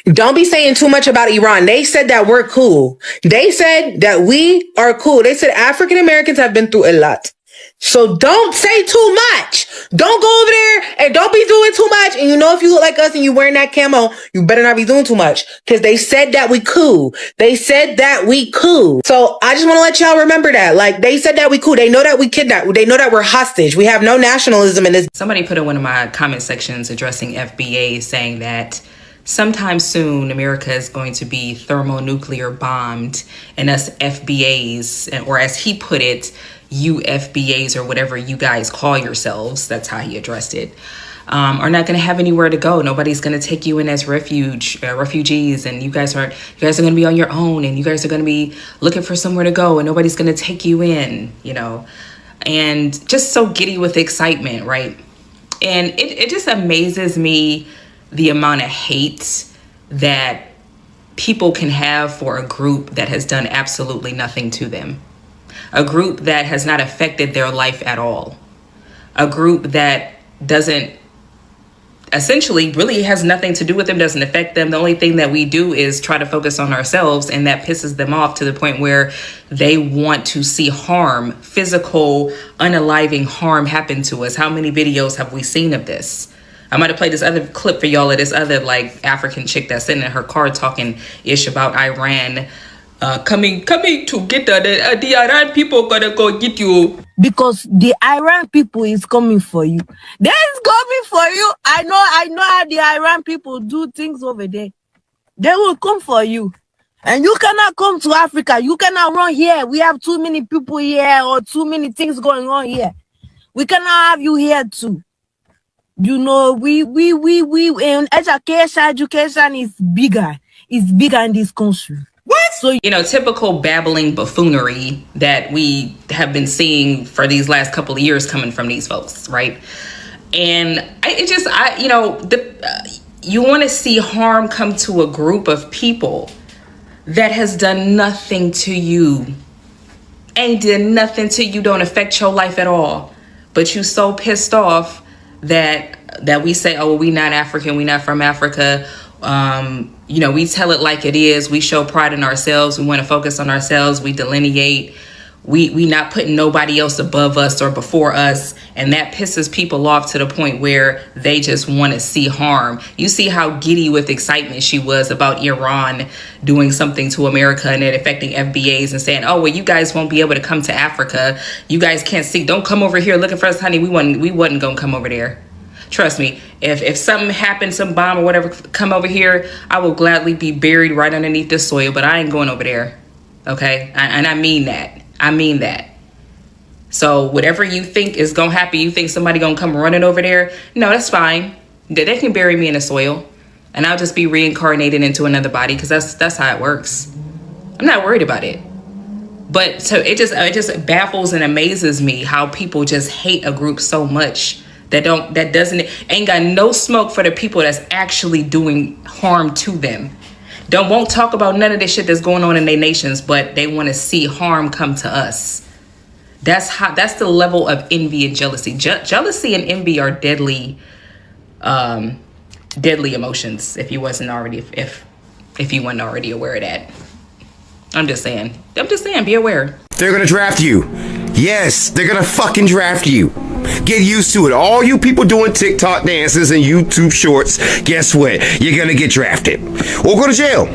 Don't be saying too much about Iran. They said that we're cool. They said that we are cool. They said African Americans have been through a lot. So don't say too much. Don't go over there and don't be doing too much. And you know, if you look like us and you wearing that camo, you better not be doing too much. Cause they said that we cool. They said that we cool. So I just want to let y'all remember that. Like, they said that we cool. They know that we kidnapped. They know that we're hostage. We have no nationalism in this. Somebody put in one of my comment sections addressing FBA, saying that sometime soon America is going to be thermonuclear bombed, and us FBAs, or as he put it, you FBAs, or whatever you guys call yourselves, that's how he addressed it, are not going to have anywhere to go. Nobody's going to take you in as refugees, and you guys are going to be on your own, and you guys are going to be looking for somewhere to go, and nobody's going to take you in, you know, and just so giddy with excitement, right? And it just amazes me the amount of hate that people can have for a group that has done absolutely nothing to them. A group that has not affected their life at all. A group that doesn't, essentially really has nothing to do with them, doesn't affect them. The only thing that we do is try to focus on ourselves, and that pisses them off to the point where they want to see harm, physical, unaliving harm happen to us. How many videos have we seen of this? I might have played this other clip for y'all of this other like African chick that's sitting in her car talking ish about Iran coming to get the Iran people gonna go get you. Because the Iran people is coming for you. They're coming for you. I know how the Iran people do things over there. They will come for you. And you cannot come to Africa. You cannot run here. We have too many people here, or too many things going on here. We cannot have you here too. You know, we in education is bigger. It's bigger in this country. What? So, you know, typical babbling buffoonery that we have been seeing for these last couple of years coming from these folks, right? And you want to see harm come to a group of people that has done nothing to you. Ain't did nothing to you, don't affect your life at all. But you so pissed off that we say, oh, well, we not African, we not from Africa. We tell it like it is. We show pride in ourselves. We want to focus on ourselves. We delineate. We not putting nobody else above us or before us. And that pisses people off to the point where they just want to see harm. You see how giddy with excitement she was about Iran doing something to America and it affecting FBAs and saying, oh, well, you guys won't be able to come to Africa. You guys can't see. Don't come over here looking for us, honey. We wasn't going to come over there. Trust me, if something happened, some bomb or whatever, come over here, I will gladly be buried right underneath this soil, but I ain't going over there. Okay? And I mean that. I mean that. So whatever you think is going to happen, you think somebody going to come running over there? No, that's fine. They can bury me in the soil and I'll just be reincarnated into another body, because that's how it works. I'm not worried about it. But so it just baffles and amazes me how people just hate a group so much that ain't got no smoke for the people that's actually doing harm to them. Won't talk about none of this shit that's going on in their nations, but they want to see harm come to us. That's the level of envy and jealousy. Jealousy and envy are deadly emotions. If you wasn't already aware of that. I'm just saying, be aware. They're gonna draft you. Yes, they're gonna fucking draft you. Get used to it. All you people doing TikTok dances and YouTube shorts, guess what? You're gonna get drafted or go to jail.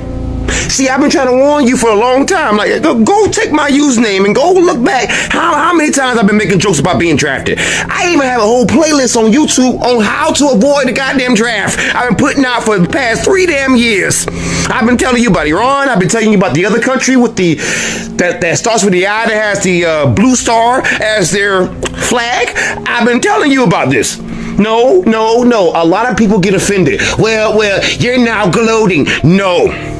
See, I've been trying to warn you for a long time. Like, go take my username and go look back how many times I've been making jokes about being drafted. I even have a whole playlist on YouTube on how to avoid the goddamn draft. I've been putting out for the past 3 damn years. I've been telling you about Iran. I've been telling you about the other country with that starts with the I, that has the blue star as their flag. I've been telling you about this. No. A lot of people get offended. Well, you're now gloating. No.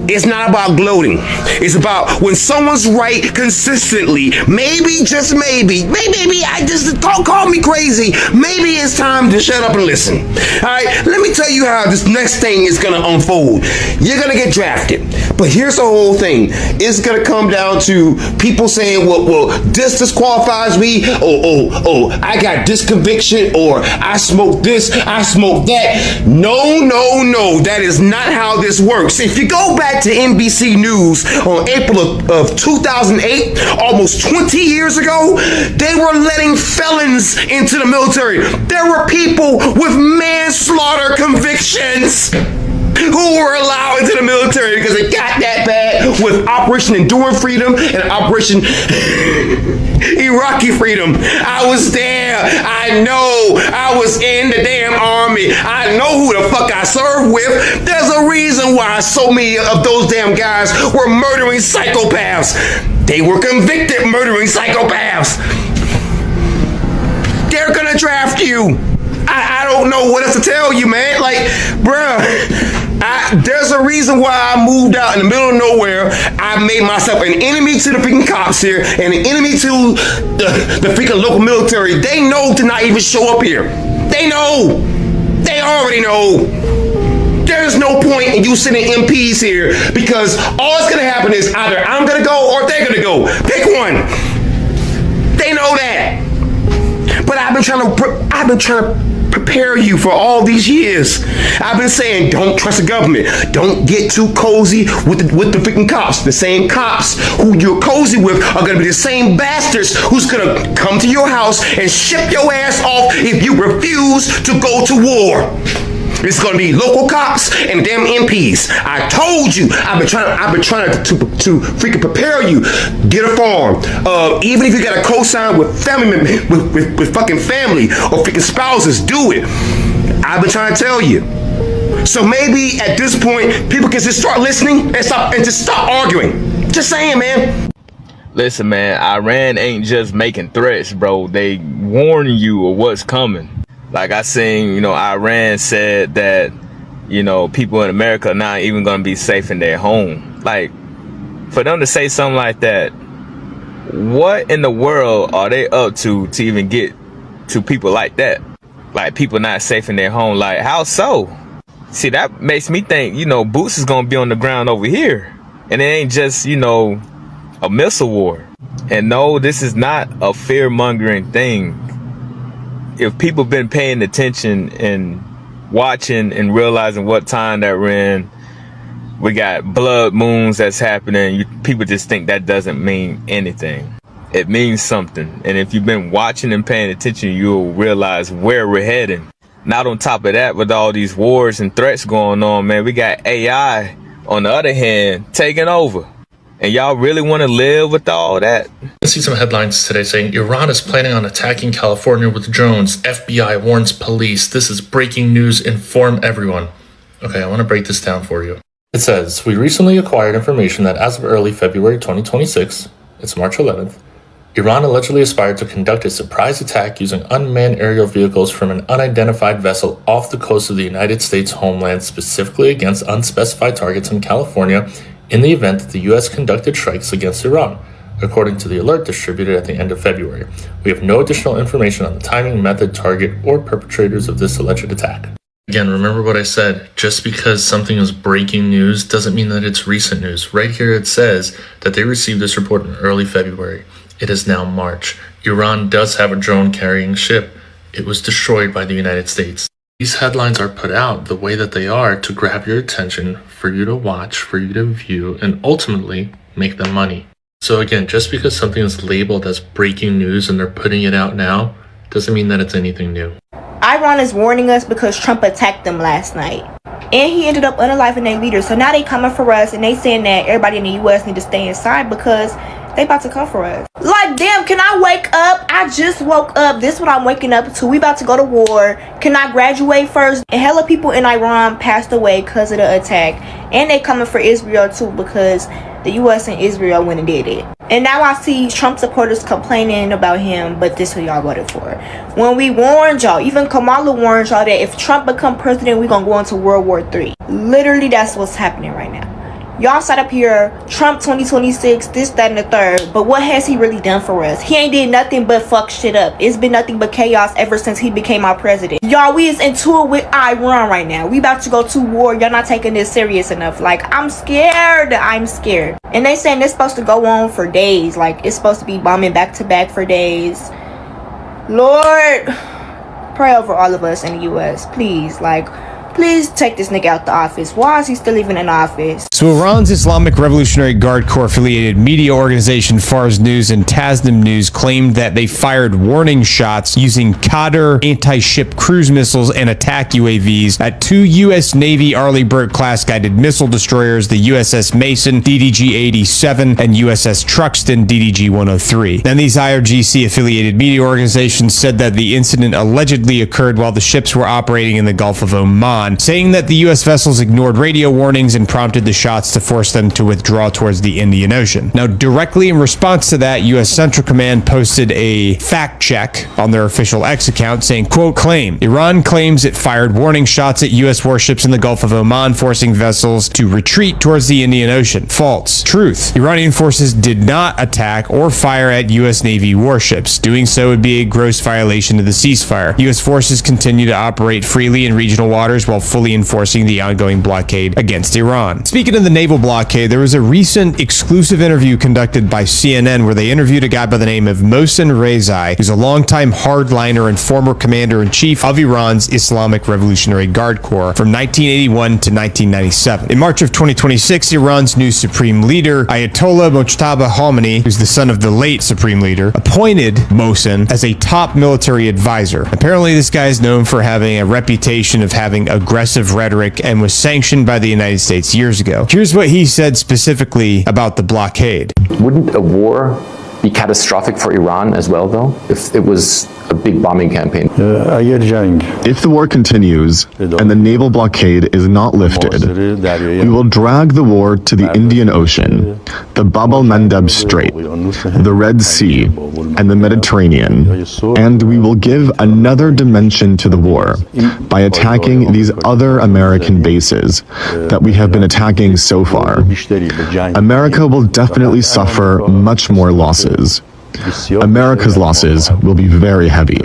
It's not about gloating. It's about when someone's right consistently. Maybe, just maybe, I just call me crazy. Maybe it's time to shut up and listen. All right, let me tell you how this next thing is gonna unfold. You're gonna get drafted. But here's the whole thing. It's gonna come down to people saying, well, this disqualifies me. Oh, I got this conviction, or I smoked this, I smoked that. No. That is not how this works. If you go back to NBC News on April of 2008, almost 20 years ago, they were letting felons into the military. There were people with manslaughter convictions who were allowed into the military because it got that bad with Operation Enduring Freedom and Operation Iraqi Freedom. I was there. I know. I was in the damn army. I know who the fuck I served with. There's a reason why so many of those damn guys were murdering psychopaths. They were convicted murdering psychopaths. They're gonna draft you. I don't know what else to tell you, man. Like, bruh, there's a reason why I moved out in the middle of nowhere. I made myself an enemy to the freaking cops here and an enemy to the freaking local military. They know to not even show up here. They know. They already know. There's no point in you sending MPs here because all that's gonna happen is either I'm gonna go or they're gonna go. Pick one. They know that. But I've been trying to prepare you for all these years. I've been saying, don't trust the government. Don't get too cozy with the freaking cops. The same cops who you're cozy with are going to be the same bastards who's going to come to your house and ship your ass off if you refuse to go to war. It's gonna be local cops and damn MPs. I told you. I've been trying to freaking prepare you. Get a farm. Even if you got a co-sign with family, with fucking family or freaking spouses, do it. I've been trying to tell you. So maybe at this point, people can just start listening and just stop arguing. Just saying, man. Listen, man. Iran ain't just making threats, bro. They warning you of what's coming. Like I seen, Iran said that, people in America are not even going to be safe in their home. Like, for them to say something like that, what in the world are they up to even get to people like that? Like, people not safe in their home. Like, how so? See, that makes me think, Boots is going to be on the ground over here. And it ain't just, a missile war. And no, this is not a fear-mongering thing. If people been paying attention and watching and realizing what time that we're in, we got blood moons that's happening. People just think that doesn't mean anything. It means something. And if you've been watching and paying attention, you'll realize where we're heading. Not on top of that, with all these wars and threats going on, man, we got AI, on the other hand, taking over. And y'all really want to live with all that? I see some headlines today saying Iran is planning on attacking California with drones. FBI warns police. This is breaking news. Inform everyone. Okay, I want to break this down for you. It says, we recently acquired information that as of early February 2026, it's March 11th, Iran allegedly aspired to conduct a surprise attack using unmanned aerial vehicles from an unidentified vessel off the coast of the United States homeland, specifically against unspecified targets in California, in the event that the U.S. conducted strikes against Iran, according to the alert distributed at the end of February. We have no additional information on the timing, method, target, or perpetrators of this alleged attack. Again, remember what I said. Just because something is breaking news doesn't mean that it's recent news. Right here it says that they received this report in early February. It is now March. Iran does have a drone-carrying ship. It was destroyed by the United States. These headlines are put out the way that they are to grab your attention, for you to watch, for you to view, and ultimately make them money. So again, just because something is labeled as breaking news and they're putting it out now, doesn't mean that it's anything new. Iran is warning us because Trump attacked them last night. And he ended up unaliving their leaders. So now they coming for us and they saying that everybody in the U.S. need to stay inside because they about to come for us. Like, damn, can I wake up? I just woke up. This is what I'm waking up to. We about to go to war. Can I graduate first? And hella people in Iran passed away because of the attack. And they coming for Israel too because the U.S. and Israel went and did it. And now I see Trump supporters complaining about him, but this is who y'all voted for. When we warned y'all, even Kamala warned y'all that if Trump become president, we're going to go into World War III. Literally, that's what's happening right now. Y'all sat up here, Trump 2026, this, that, and the third. But what has he really done for us? He ain't did nothing but fuck shit up. It's been nothing but chaos ever since he became our president. Y'all, we is in tour with Iran right now. We about to go to war. Y'all not taking this serious enough. Like, I'm scared. I'm scared. And they saying it's supposed to go on for days. Like, it's supposed to be bombing back to back for days. Lord, pray over all of us in the U.S. Please, like, please take this nigga out the office. Why is he still even in office? So Iran's Islamic Revolutionary Guard Corps affiliated media organization Fars News and Tasnim News claimed that they fired warning shots using Qadr anti-ship cruise missiles and attack UAVs at 2 U.S. Navy Arleigh Burke-class guided missile destroyers, the USS Mason DDG-87 and USS Truxtun DDG-103. And these IRGC-affiliated media organizations said that the incident allegedly occurred while the ships were operating in the Gulf of Oman, saying that the U.S. vessels ignored radio warnings and prompted the shots to force them to withdraw towards the Indian Ocean. Now, directly in response to that, U.S. Central Command posted a fact check on their official X account saying, quote, claim, Iran claims it fired warning shots at U.S. warships in the Gulf of Oman, forcing vessels to retreat towards the Indian Ocean. False. Truth. Iranian forces did not attack or fire at U.S. Navy warships. Doing so would be a gross violation of the ceasefire. U.S. forces continue to operate freely in regional waters while fully enforcing the ongoing blockade against Iran. Speaking of the naval blockade, there was a recent exclusive interview conducted by CNN where they interviewed a guy by the name of Mohsen Rezai, who's a longtime hardliner and former commander-in-chief of Iran's Islamic Revolutionary Guard Corps from 1981 to 1997. In March of 2026, Iran's new supreme leader, Ayatollah Mojtaba Khamenei, who's the son of the late supreme leader, appointed Mohsen as a top military advisor. Apparently, this guy is known for having a reputation of having aggressive rhetoric and was sanctioned by the United States years ago. Here's what he said specifically about the blockade. Wouldn't a war be catastrophic for Iran as well, though, if it was a big bombing campaign? If the war continues and the naval blockade is not lifted, we will drag the war to the Indian Ocean, the Bab el-Mandeb Strait, the Red Sea, and the Mediterranean, and we will give another dimension to the war by attacking these other American bases that we have been attacking so far. America will definitely suffer much more losses. America's losses will be very heavy.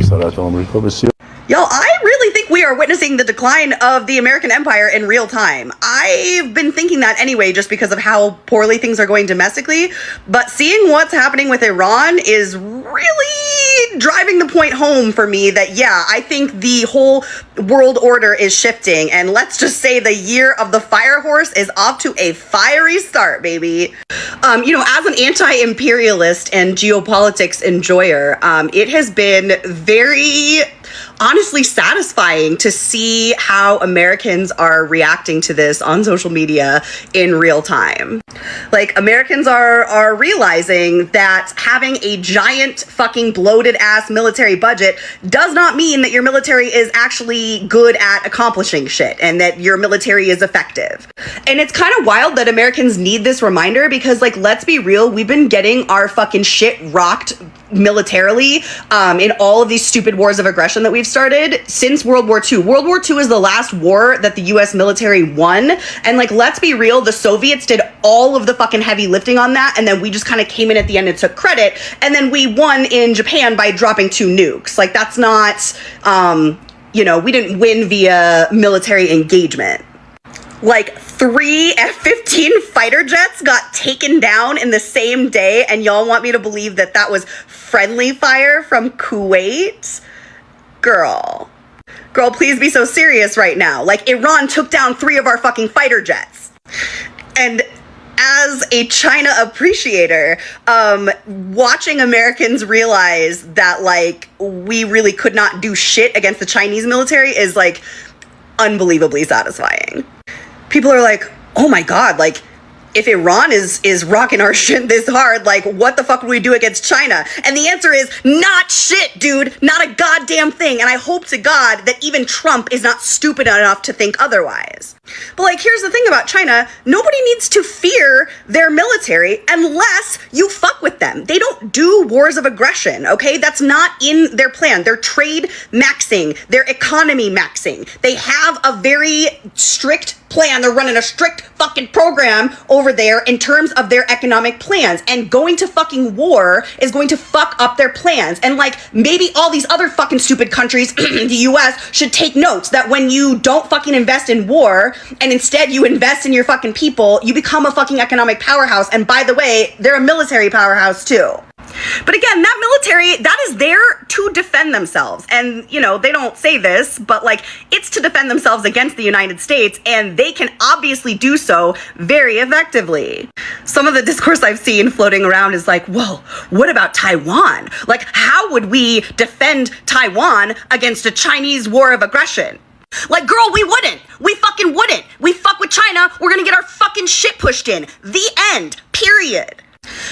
Yo, I really think we are witnessing the decline of the American empire in real time. I've been thinking that anyway, just because of how poorly things are going domestically. But seeing what's happening with Iran is really driving the point home for me that, yeah, I think the whole world order is shifting. And let's just say the year of the fire horse is off to a fiery start, baby. As an anti-imperialist and geopolitics enjoyer, it has been very honestly satisfying to see how Americans are reacting to this on social media in real time. Like, Americans are realizing that having a giant fucking bloated ass military budget does not mean that your military is actually good at accomplishing shit and that your military is effective. And it's kind of wild that Americans need this reminder because, like, let's be real, we've been getting our fucking shit rocked militarily in all of these stupid wars of aggression that we've started since World War II. World War II is the last war that the US military won. And, like, let's be real, the Soviets did all of the fucking heavy lifting on that, and then we just kind of came in at the end and took credit, and then we won in Japan by dropping 2 nukes. Like, that's not, we didn't win via military engagement. Like, 3 F-15 fighter jets got taken down in the same day, and y'all want me to believe that that was friendly fire from Kuwait? Girl, please be so serious right now. Like, Iran took down 3 of our fucking fighter jets. And as a China appreciator, watching Americans realize that, like, we really could not do shit against the Chinese military is, like, unbelievably satisfying. People are like, oh my God, like, if Iran is rocking our shit this hard, like, what the fuck would we do against China? And the answer is not shit, dude. Not a goddamn thing. And I hope to God that even Trump is not stupid enough to think otherwise. But, like, here's the thing about China. Nobody needs to fear their military unless you fuck with them. They don't do wars of aggression, okay? That's not in their plan. They're trade maxing, their economy maxing. They have a very strict plan. They're running a strict fucking program over over there in terms of their economic plans, and going to fucking war is going to fuck up their plans. And like, maybe all these other fucking stupid countries, the US, should take notes that when you don't fucking invest in war and instead you invest in your fucking people, you become a fucking economic powerhouse. And by the way, they're a military powerhouse too. But again, that military, that is there to defend themselves. And, you know, they don't say this, but like, it's to defend themselves against the United States, and they can obviously do so very effectively. Some of the discourse I've seen floating around is like, well, what about Taiwan? Like, how would we defend Taiwan against a Chinese war of aggression? Like, girl, we wouldn't. We fucking wouldn't. We fuck with China, we're gonna get our fucking shit pushed in. The end. Period.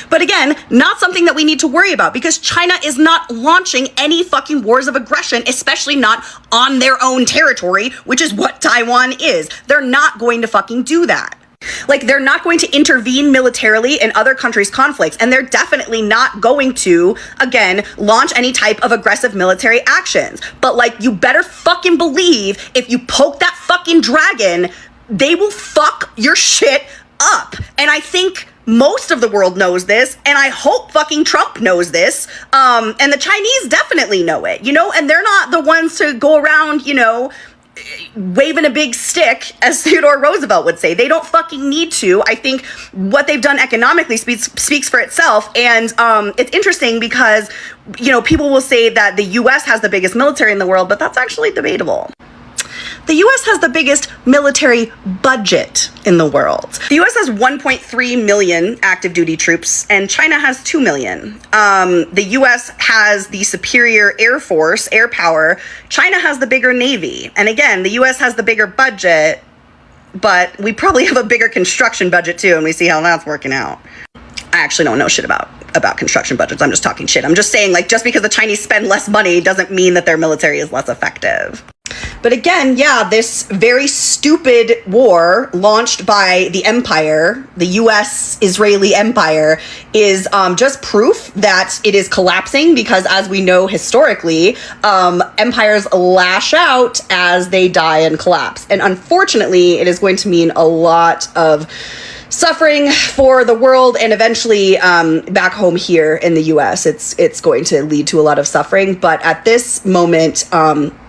But again, not something that we need to worry about, because China is not launching any fucking wars of aggression, especially not on their own territory, which is what Taiwan is. They're not going to fucking do that. Like, they're not going to intervene militarily in other countries' conflicts, and they're definitely not going to, again, launch any type of aggressive military actions. But like, you better fucking believe if you poke that fucking dragon, they will fuck your shit up. And I think most of the world knows this, and I hope fucking Trump knows this. And the Chinese definitely know it, you know, and they're not the ones to go around, you know, waving a big stick, as Theodore Roosevelt would say. They don't fucking need to. I think what they've done economically speaks for itself. And it's interesting because, you know, people will say that the US has the biggest military in the world, but that's actually debatable. The US has the biggest military budget in the world. The US has 1.3 million active duty troops, and China has 2 million. The US has the superior air force, air power. China has the bigger navy. And again, the US has the bigger budget, but we probably have a bigger construction budget too, and we see how that's working out. I actually don't know shit about construction budgets. I'm just talking shit. I'm just saying, like, just because the Chinese spend less money doesn't mean that their military is less effective. But again, yeah, this very stupid war launched by the empire, the US-Israeli empire, is just proof that it is collapsing, because as we know historically, empires lash out as they die and collapse. And unfortunately, it is going to mean a lot of suffering for the world, and eventually back home here in the US, it's going to lead to a lot of suffering. But at this moment,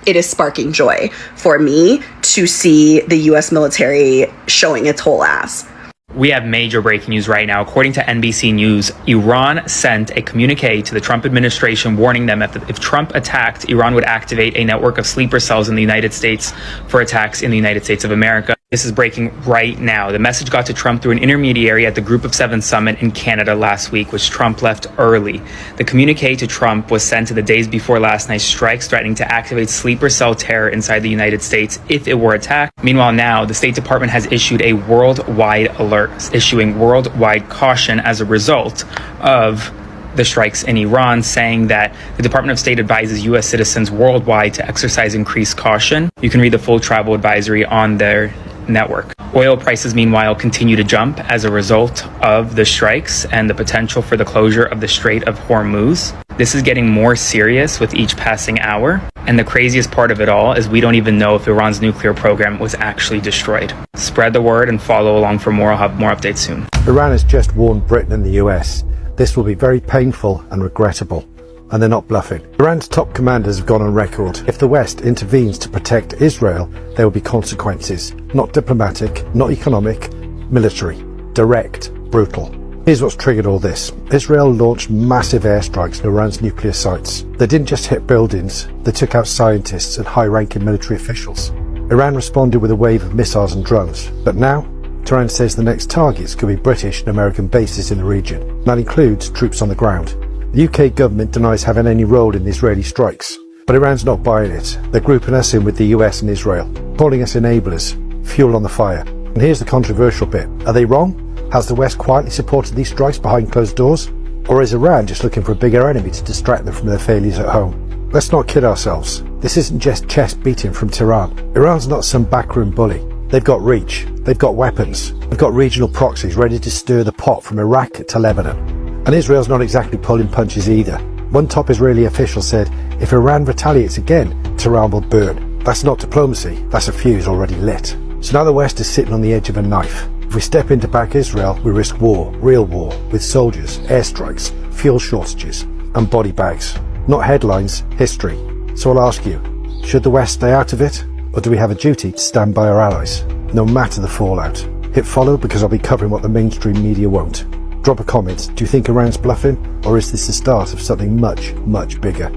it is sparking joy for me to see the US military showing its whole ass. We have major breaking news right now. According to NBC News, Iran sent a communique to the Trump administration warning them that if Trump attacked, Iran would activate a network of sleeper cells in the United States for attacks in the United States of America. This is breaking right now. The message got to Trump through an intermediary at the Group of Seven summit in Canada last week, which Trump left early. The communique to Trump was sent to the days before last night's strikes, threatening to activate sleeper cell terror inside the United States if it were attacked. Meanwhile, now the State Department has issued a worldwide alert, issuing worldwide caution as a result of the strikes in Iran, saying that the Department of State advises U.S. citizens worldwide to exercise increased caution. You can read the full travel advisory on their network. Oil prices, meanwhile, continue to jump as a result of the strikes and the potential for the closure of the Strait of Hormuz. This is getting more serious with each passing hour. And the craziest part of it all is we don't even know if Iran's nuclear program was actually destroyed. Spread the word and follow along for more. I'll have more updates soon. Iran has just warned Britain and the US. This will be very painful and regrettable. And they're not bluffing. Iran's top commanders have gone on record. If the West intervenes to protect Israel, there will be consequences. Not diplomatic, not economic, military. Direct, brutal. Here's what's triggered all this. Israel launched massive airstrikes at Iran's nuclear sites. They didn't just hit buildings, they took out scientists and high-ranking military officials. Iran responded with a wave of missiles and drones. But now, Tehran says the next targets could be British and American bases in the region. That includes troops on the ground. The UK government denies having any role in the Israeli strikes. But Iran's not buying it. They're grouping us in with the US and Israel, calling us enablers, fuel on the fire. And here's the controversial bit. Are they wrong? Has the West quietly supported these strikes behind closed doors? Or is Iran just looking for a bigger enemy to distract them from their failures at home? Let's not kid ourselves. This isn't just chest beating from Tehran. Iran's not some backroom bully. They've got reach. They've got weapons. They've got regional proxies ready to stir the pot from Iraq to Lebanon. And Israel's not exactly pulling punches either. One top Israeli official said, if Iran retaliates again, Tehran will burn. That's not diplomacy, that's a fuse already lit. So now the West is sitting on the edge of a knife. If we step in to back Israel, we risk war, real war, with soldiers, airstrikes, fuel shortages, and body bags. Not headlines, history. So I'll ask you, should the West stay out of it, or do we have a duty to stand by our allies, no matter the fallout? Hit follow because I'll be covering what the mainstream media won't. Drop a comment, do you think Iran's bluffing, or is this the start of something much, much bigger?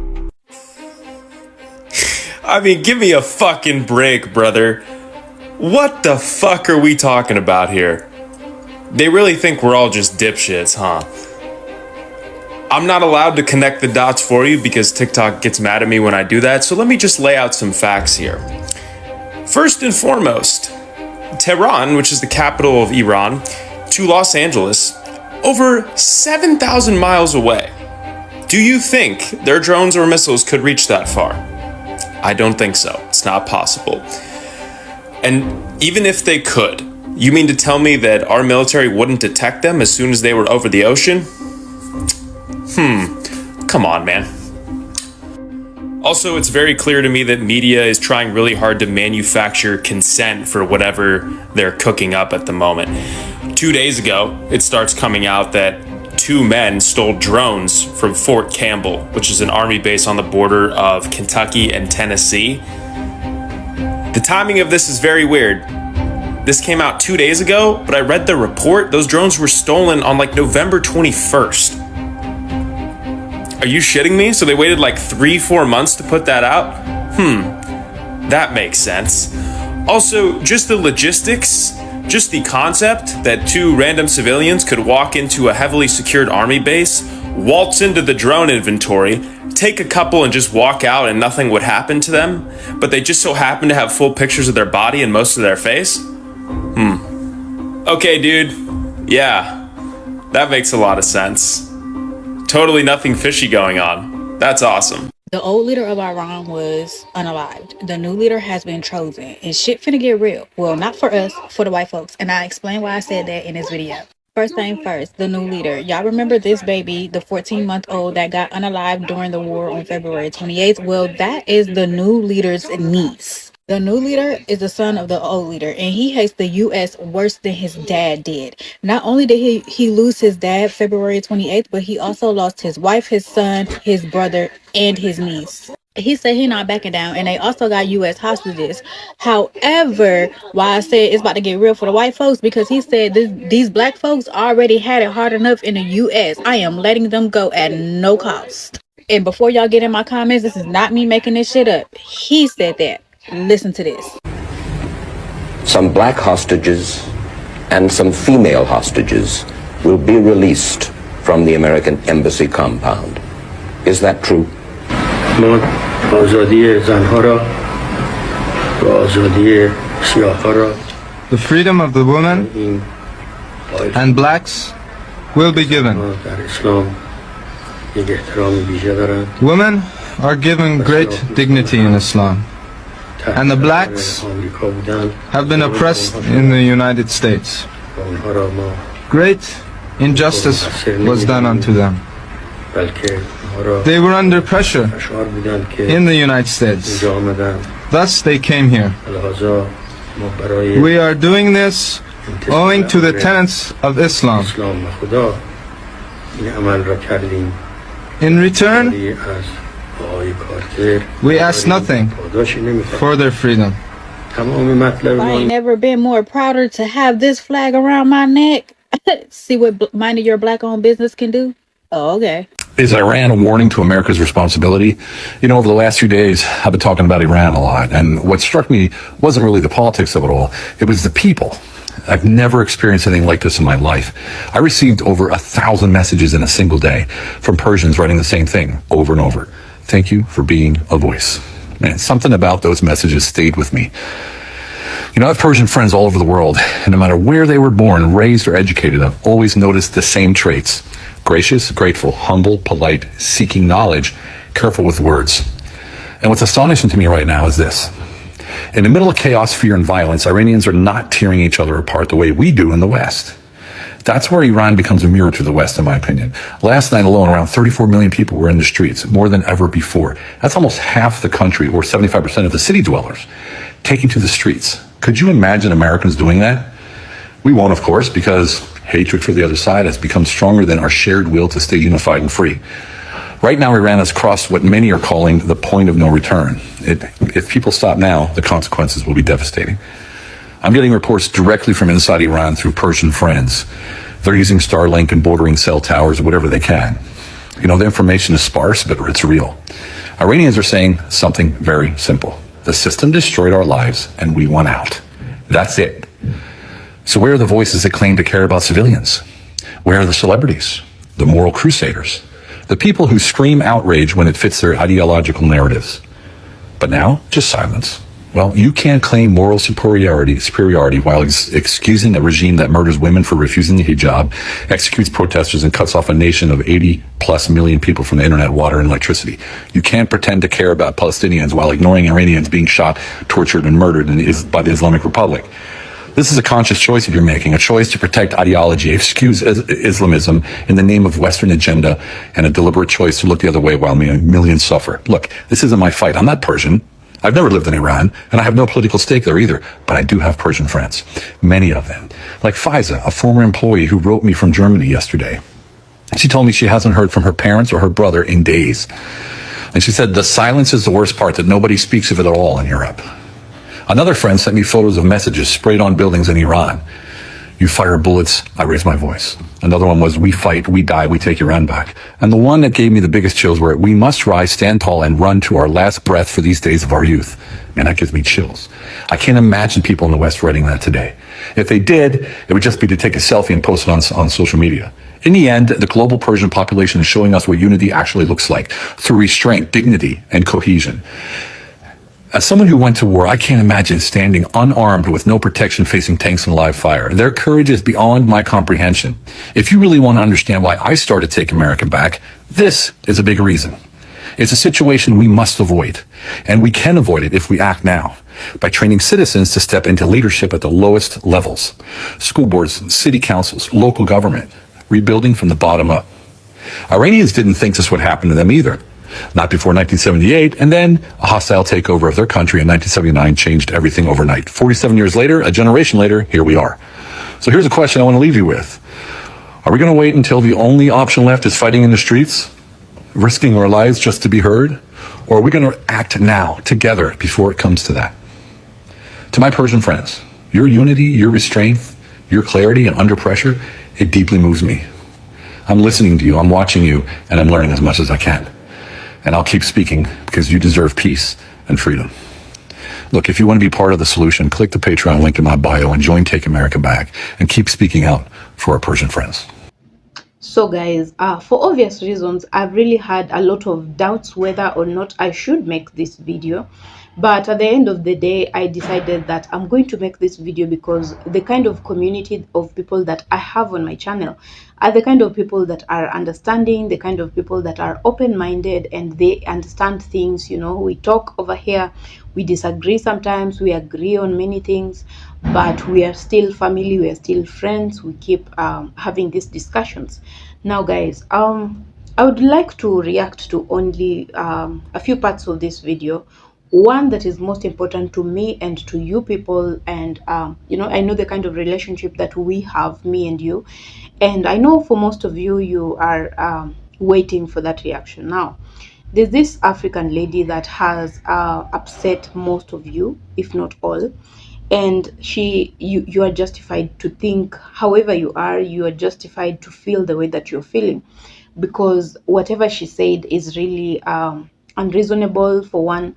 I mean, give me a fucking break, brother. What the fuck are we talking about here? They really think we're all just dipshits, huh? I'm not allowed to connect the dots for you because TikTok gets mad at me when I do that, so let me just lay out some facts here. First and foremost, Tehran, which is the capital of Iran, to Los Angeles, over 7,000 miles away. Do you think their drones or missiles could reach that far? I don't think so. It's not possible. And even if they could, you mean to tell me that our military wouldn't detect them as soon as they were over the ocean? Come on, man. Also, it's very clear to me that media is trying really hard to manufacture consent for whatever they're cooking up at the moment. 2 days ago, it starts coming out that 2 men stole drones from Fort Campbell, which is an army base on the border of Kentucky and Tennessee. The timing of this is very weird. This came out 2 days ago, but I read the report. Those drones were stolen on like November 21st. Are you shitting me? So they waited like 3-4 months to put that out? That makes sense. Also, just the logistics, just the concept that 2 random civilians could walk into a heavily secured army base, waltz into the drone inventory, take a couple and just walk out and nothing would happen to them, but they just so happen to have full pictures of their body and most of their face? Okay, dude. Yeah, that makes a lot of sense. Totally nothing fishy going on. That's awesome. The old leader of Iran was unalived. The new leader has been chosen. And shit finna get real. Well, not for us, for the white folks. And I explain why I said that in this video. First thing first, the new leader. Y'all remember this baby, the 14-month-old that got unalived during the war on February 28th? Well, that is the new leader's niece. The new leader is the son of the old leader, and he hates the U.S. worse than his dad did. Not only did he lose his dad February 28th, but he also lost his wife, his son, his brother, and his niece. He said he not backing down, and they also got U.S. hostages. However, why I said it's about to get real for the white folks, because he said these black folks already had it hard enough in the U.S. I am letting them go at no cost. And before y'all get in my comments, this is not me making this shit up. He said that. Listen to this. Some black hostages and some female hostages will be released from the American embassy compound. Is that true? The freedom of the women and blacks will be given. Women are given great dignity in Islam. And the blacks have been oppressed in the United States. Great injustice was done unto them. They were under pressure in the United States. Thus they came here. We are doing this owing to the tenets of Islam. In return, we ask nothing for their freedom. I ain't never been more prouder to have this flag around my neck. See what minding your black-owned business can do? Oh, okay. Is Iran a warning to America's responsibility? You know, over the last few days, I've been talking about Iran a lot. And what struck me wasn't really the politics of it all. It was the people. I've never experienced anything like this in my life. I received over 1,000 messages in a single day from Persians writing the same thing over and over. Thank you for being a voice. Man, something about those messages stayed with me. You know, I have Persian friends all over the world, and no matter where they were born, raised, or educated, I've always noticed the same traits. Gracious, grateful, humble, polite, seeking knowledge, careful with words. And what's astonishing to me right now is this. In the middle of chaos, fear, and violence, Iranians are not tearing each other apart the way we do in the West. That's where Iran becomes a mirror to the West, in my opinion. Last night alone, around 34 million people were in the streets, more than ever before. That's almost half the country, or 75% of the city dwellers, taking to the streets. Could you imagine Americans doing that? We won't, of course, because hatred for the other side has become stronger than our shared will to stay unified and free. Right now, Iran has crossed what many are calling the point of no return. If people stop now, the consequences will be devastating. I'm getting reports directly from inside Iran through Persian friends. They're using Starlink and bordering cell towers or whatever they can. You know, the information is sparse, but it's real. Iranians are saying something very simple. The system destroyed our lives and we want out. That's it. So where are the voices that claim to care about civilians? Where are the celebrities, the moral crusaders, the people who scream outrage when it fits their ideological narratives? But now, just silence. Well, you can't claim moral superiority while excusing a regime that murders women for refusing the hijab, executes protesters, and cuts off a nation of 80+ million people from the internet, water, and electricity. You can't pretend to care about Palestinians while ignoring Iranians being shot, tortured, and murdered by the Islamic Republic. This is a conscious choice that you're making, a choice to protect ideology, excuse Islamism in the name of Western agenda, and a deliberate choice to look the other way while millions suffer. Look, this isn't my fight. I'm not Persian. I've never lived in Iran, and I have no political stake there either, but I do have Persian friends, many of them. Like Faiza, a former employee who wrote me from Germany yesterday. She told me she hasn't heard from her parents or her brother in days. And she said, the silence is the worst part, that nobody speaks of it at all in Europe. Another friend sent me photos of messages sprayed on buildings in Iran. You fire bullets, I raise my voice. Another one was, we fight, we die, we take Iran back. And the one that gave me the biggest chills were, we must rise, stand tall, and run to our last breath for these days of our youth. Man, that gives me chills. I can't imagine people in the West writing that today. If they did, it would just be to take a selfie and post it on social media. In the end, the global Persian population is showing us what unity actually looks like, through restraint, dignity, and cohesion. As someone who went to war, I can't imagine standing unarmed with no protection facing tanks and live fire. Their courage is beyond my comprehension. If you really want to understand why I started Take America Back, this is a big reason. It's a situation we must avoid, and we can avoid it if we act now, by training citizens to step into leadership at the lowest levels. School boards, city councils, local government, rebuilding from the bottom up. Iranians didn't think this would happen to them either. Not before 1978, and then a hostile takeover of their country in 1979 changed everything overnight. 47 years later, a generation later, here we are. So here's a question I want to leave you with. Are we going to wait until the only option left is fighting in the streets, risking our lives just to be heard? Or are we going to act now, together, before it comes to that? To my Persian friends, your unity, your restraint, your clarity and under pressure, it deeply moves me. I'm listening to you, I'm watching you, and I'm learning as much as I can. And I'll keep speaking because you deserve peace and freedom. Look, if you want to be part of the solution, click the Patreon link in my bio and join Take America Back and keep speaking out for our Persian friends. So guys, for obvious reasons, I've really had a lot of doubts whether or not I should make this video. But at the end of the day, I decided that I'm going to make this video because the kind of community of people that I have on my channel are the kind of people that are understanding, the kind of people that are open-minded, and they understand things. You know, we talk over here, we disagree sometimes, we agree on many things, but we are still family, we are still friends, we keep having these discussions. Now guys, I would like to react to only a few parts of this video. One that is most important to me and to you people, and you know, I know the kind of relationship that we have, me and you, and I know for most of you, you are waiting for that reaction. Now there's this African lady that has upset most of you, if not all, and you are justified to think however you are, you are justified to feel the way that you're feeling, because whatever she said is really unreasonable for one,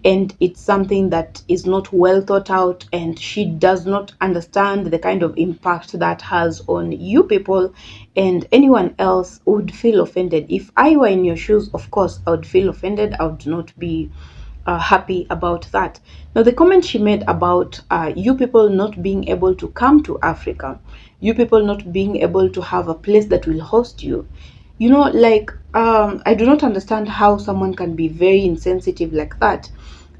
and it's something that is not well thought out, and she does not understand the kind of impact that has on you people, and anyone else would feel offended. If I were in your shoes, of course I would feel offended, I would not be happy about that. Now the comment she made about you people not being able to come to Africa, you people not being able to have a place that will host you, you know, like I do not understand how someone can be very insensitive like that,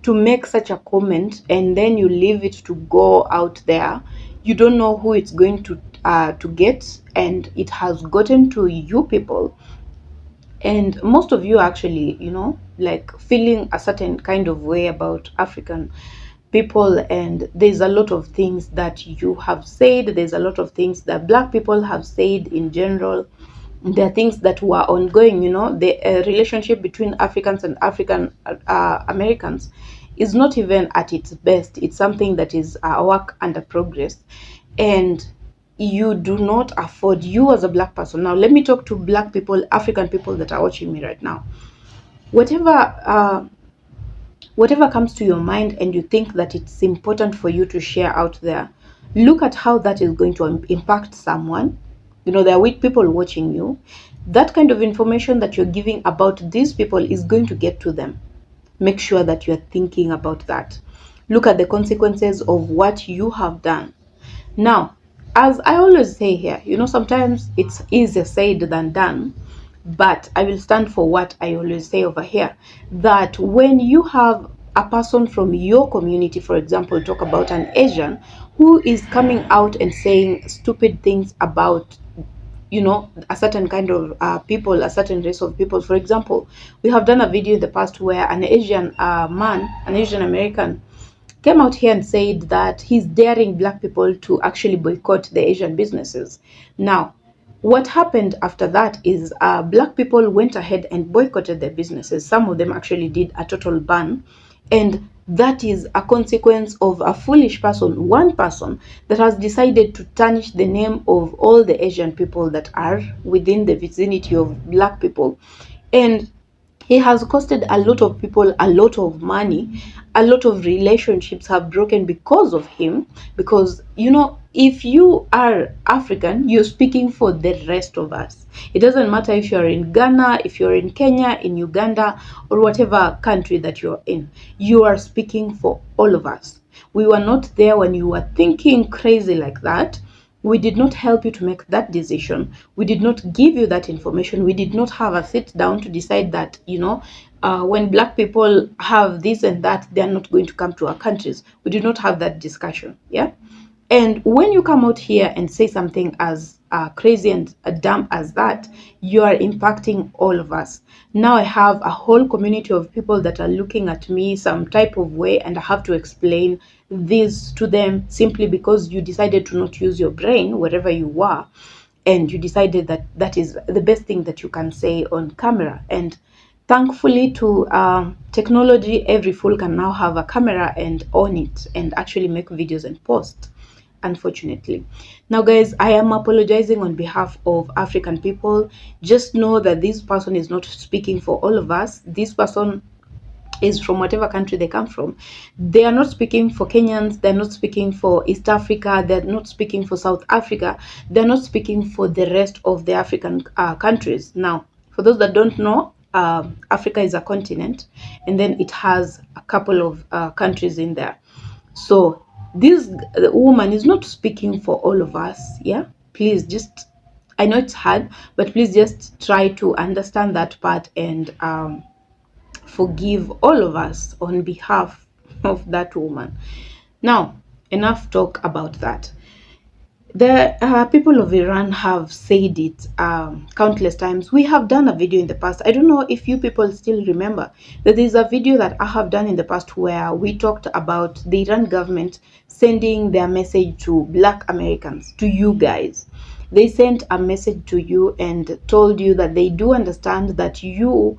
to make such a comment, and then you leave it to go out there. You don't know who it's going to get, and it has gotten to you people, and most of you actually, you know, like feeling a certain kind of way about African people, and there's a lot of things that you have said, there's a lot of things that black people have said in general. There are things that were ongoing, you know. The relationship between Africans and African Americans is not even at its best. It's something that is a work under progress, and you do not afford, you as a black person. Now let me talk to black people, African people that are watching me right now. Whatever comes to your mind and you think that it's important for you to share out there, look at how that is going to impact someone. You know, there are weak people watching you. That kind of information that you're giving about these people is going to get to them. Make sure that you're thinking about that. Look at the consequences of what you have done. Now, as I always say here, you know, sometimes it's easier said than done, but I will stand for what I always say over here, that when you have a person from your community, for example, talk about an Asian who is coming out and saying stupid things about, you know, a certain kind of people, a certain race of people. For example, we have done a video in the past where an Asian man, an Asian American, came out here and said that he's daring black people to actually boycott the Asian businesses. Now, what happened after that is black people went ahead and boycotted their businesses. Some of them actually did a total ban. And that is a consequence of a foolish person, one person that has decided to tarnish the name of all the Asian people that are within the vicinity of black people. And he has costed a lot of people a lot of money. A lot of relationships have broken because of him. Because, you know, if you are African, you're speaking for the rest of us. It doesn't matter if you're in Ghana, if you're in Kenya, in Uganda, or whatever country that you're in. You are speaking for all of us. We were not there when you were thinking crazy like that. We did not help you to make that decision. We did not give you that information. We did not have a sit down to decide that, you know, when black people have this and that, they are not going to come to our countries. We did not have that discussion. Yeah. And when you come out here and say something as crazy and dumb as that, you are impacting all of us. Now I have a whole community of people that are looking at me some type of way, and I have to explain this to them simply because you decided to not use your brain wherever you were, and you decided that that is the best thing that you can say on camera. And thankfully to technology, every fool can now have a camera and on it and actually make videos and post, unfortunately. Now guys, I am apologizing on behalf of African people. Just know that this person is not speaking for all of us. This person is from whatever country they come from. They are not speaking for Kenyans, they're not speaking for East Africa, they're not speaking for South Africa, they're not speaking for the rest of the African countries. Now, for those that don't know, Africa is a continent, and then it has a couple of countries in there. So this woman is not speaking for all of us. Yeah, please just, I know it's hard, but please just try to understand that part and forgive all of us on behalf of that woman. Now, enough talk about that. The people of Iran have said it countless times. We have done a video in the past. I don't know if you people still remember that there's a video that I have done in the past where we talked about the Iran government sending their message to black Americans, to you guys. They sent a message to you and told you that they do understand that you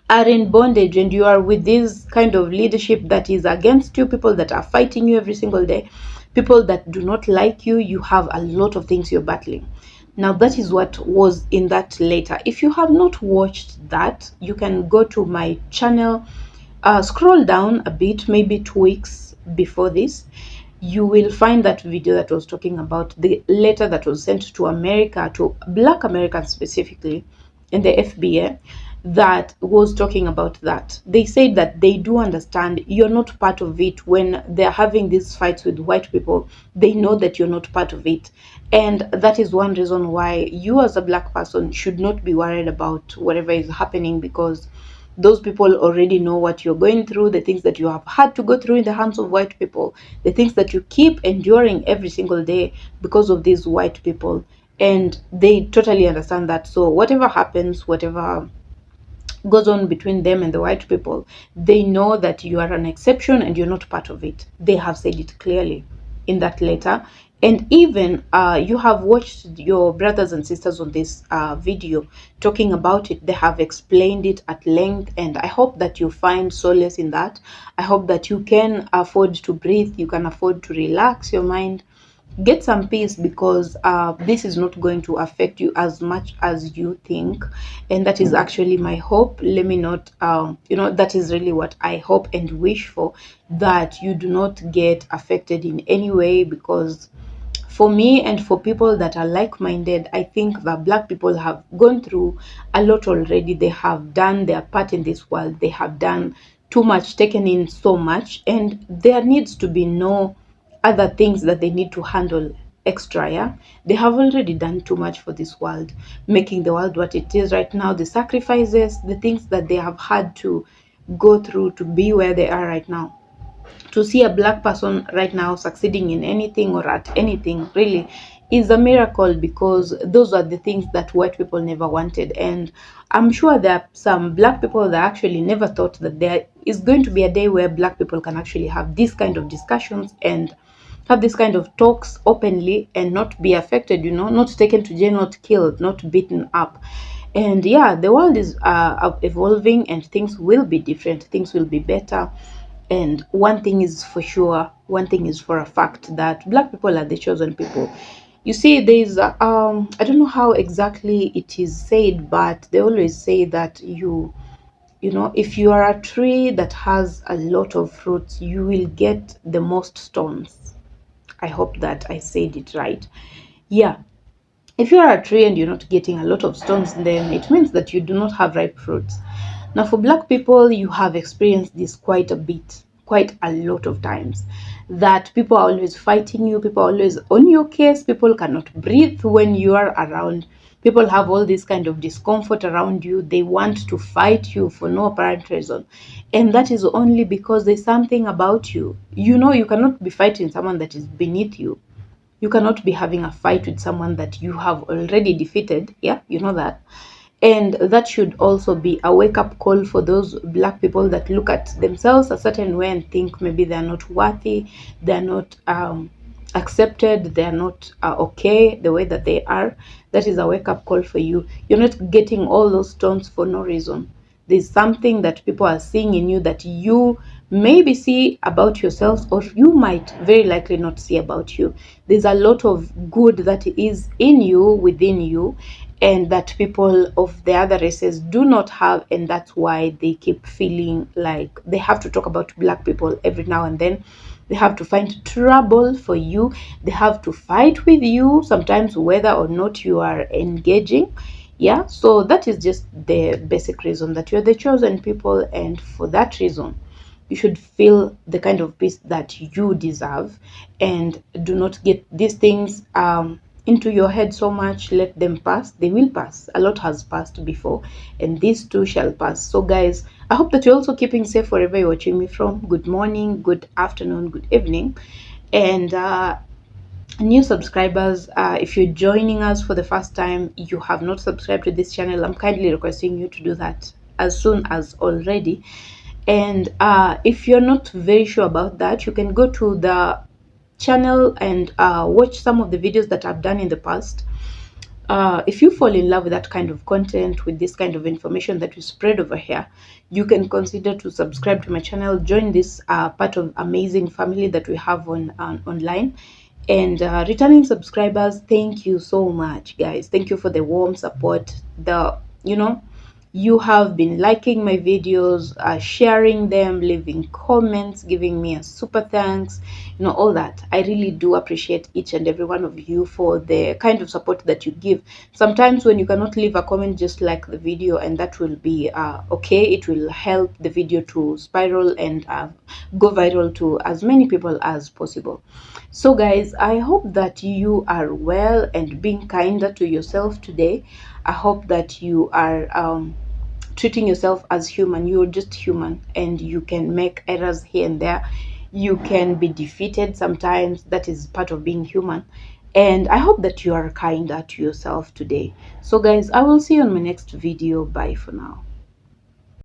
are in bondage and you are with this kind of leadership that is against you, people that are fighting you every single day, people that do not like you. You have a lot of things you're battling. Now that is what was in that letter. If you have not watched that, you can go to my channel, scroll down a bit, maybe 2 weeks before this. You will find that video that was talking about the letter that was sent to America, to black Americans specifically, in the FBA, that was talking about that. They said that they do understand you're not part of it. When they're having these fights with white people, they know that you're not part of it. And that is one reason why you as a black person should not be worried about whatever is happening, because those people already know what you're going through, the things that you have had to go through in the hands of white people, the things that you keep enduring every single day because of these white people. And they totally understand that. So whatever happens, whatever goes on between them and the white people, they know that you are an exception and you're not part of it. They have said it clearly in that letter. And even you have watched your brothers and sisters on this video talking about it. They have explained it at length, and I hope that you find solace in that. I hope that you can afford to breathe, you can afford to relax your mind, get some peace, because this is not going to affect you as much as you think. And that is actually my hope. Let me not that is really what I hope and wish for, that you do not get affected in any way. Because for me and for people that are like-minded, I think that Black people have gone through a lot already. They have done their part in this world. They have done too much, taken in so much, and there needs to be no other things that they need to handle extra. Yeah, they have already done too much for this world, making the world what it is right now, the sacrifices, the things that they have had to go through to be where they are right now. To see a Black person right now succeeding in anything or at anything really is a miracle, because those are the things that white people never wanted. And I'm sure there are some Black people that actually never thought that there is going to be a day where Black people can actually have this kind of discussions and have this kind of talks openly and not be affected, not taken to jail, not killed, not beaten up. And yeah, the world is evolving, and things will be different, things will be better. And one thing is for sure, one thing is for a fact, that Black people are the chosen people. You see, there's I don't know how exactly it is said, but they always say that if you are a tree that has a lot of fruits, you will get the most stones. I hope that I said it right. Yeah, if you are a tree and you're not getting a lot of stones, then it means that you do not have ripe fruits. Now, for Black people, you have experienced this quite a bit, quite a lot of times, that people are always fighting you, people are always on your case, people cannot breathe when you are around, people have all this kind of discomfort around you, they want to fight you for no apparent reason. And that is only because there's something about you. You cannot be fighting someone that is beneath you. You cannot be having a fight with someone that you have already defeated. Yeah, you know that. And that should also be a wake-up call for those Black people that look at themselves a certain way and think maybe they're not worthy, they're not accepted, they're not okay the way that they are. That is a wake-up call for you. You're not getting all those stones for no reason. There's something that people are seeing in you that you maybe see about yourselves, or you might very likely not see about you. There's a lot of good that is in you, within you, and that people of the other races do not have, and that's why they keep feeling like they have to talk about Black people every now and then. They have to find trouble for you, they have to fight with you sometimes, whether or not you are engaging. Yeah, so that is just the basic reason that you're the chosen people, and for that reason you should feel the kind of peace that you deserve, and do not get these things into your head so much. Let them pass, they will pass. A lot has passed before, and these too shall pass. So guys, I hope that you're also keeping safe wherever you're watching me from. Good morning, good afternoon, good evening. And new subscribers, if you're joining us for the first time, you have not subscribed to this channel, I'm kindly requesting you to do that as soon as already. And if you're not very sure about that, you can go to the channel and watch some of the videos that I've done in the past. If you fall in love with that kind of content, with this kind of information that we spread over here, you can consider to subscribe to my channel, join this part of amazing family that we have online. And returning subscribers, thank you so much, guys. Thank you for the warm support. You have been liking my videos, sharing them, leaving comments, giving me a super thanks, all that. I really do appreciate each and every one of you for the kind of support that you give. Sometimes when you cannot leave a comment, just like the video, and that will be okay. It will help the video to spiral and go viral to as many people as possible. So guys, I hope that you are well and being kinder to yourself today. I hope that you are treating yourself as human. You're just human, and you can make errors here and there. You can be defeated sometimes. That is part of being human. And I hope that you are kinder to yourself today. So guys, I will see you on my next video. Bye for now.